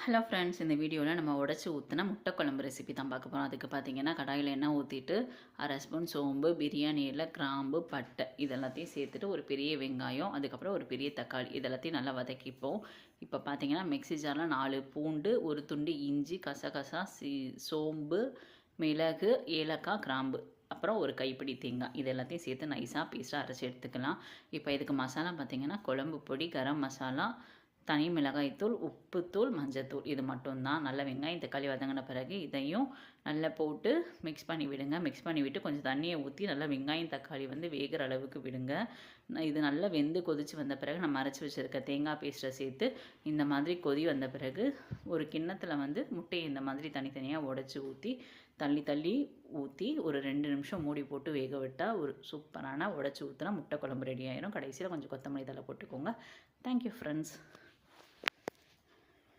Hello friends, இந்த வீடியோவில் நம்ம உடச்சி ஊற்றின முட்டை குழம்பு ரெசிபி தான் பார்க்க போகிறோம். அதுக்கு பார்த்தீங்கன்னா கடாயில் எண்ணெய் ஊற்றிட்டு அரை ஸ்பூன் சோம்பு, பிரியாணி இலை, கிராம்பு, பட்டை இதெல்லாத்தையும் சேர்த்துட்டு ஒரு பெரிய வெங்காயம், அதுக்கப்புறம் ஒரு பெரிய தக்காளி இதெல்லாத்தையும் நல்லா வதக்கிப்போம். இப்போ பார்த்தீங்கன்னா மிக்ஸி ஜாரில் 4 பூண்டு, ஒரு துண்டு இஞ்சி, கசகசா, சோம்பு, மிளகு, ஏலக்காய், கிராம்பு, அப்புறம் ஒரு கைப்பிடி தேங்காய் இது எல்லாத்தையும் சேர்த்து நைஸாக பேஸ்ட்டாக அரைச்சி எடுத்துக்கலாம். இப்போ இதுக்கு மசாலா பார்த்திங்கன்னா குழம்பு பொடி, கரம் மசாலா, தனி மிளகாய்த்தூள், உப்புத்தூள், மஞ்சத்தூள் இது மட்டும்தான். நல்லா வெங்காயம் தக்காளி வதங்கின பிறகு இதையும் நல்லா போட்டு மிக்ஸ் பண்ணி விடுங்க. மிக்ஸ் பண்ணி விட்டு கொஞ்சம் தண்ணியை ஊற்றி நல்லா வெங்காயம் தக்காளி வேகிற அளவுக்கு விடுங்க. இது நல்லா வெந்து கொதித்து வந்த பிறகு நம்ம அரைச்சி வச்சுருக்க தேங்காய் பேஸ்ட்டை சேர்த்து இந்த மாதிரி கொதி வந்த பிறகு ஒரு கிண்ணத்தில் முட்டையை இந்த மாதிரி தனித்தனியாக உடச்சி ஊற்றி தள்ளி ஊற்றி ஒரு 2 நிமிஷம் மூடி போட்டு வேக விட்டால் ஒரு சூப்பரான உடச்சி ஊற்றினா முட்டை குழம்பு ரெடி ஆயிரும். கடைசியில் கொஞ்சம் கொத்தமல்லி தழை போட்டுக்கோங்க. Thank you friends.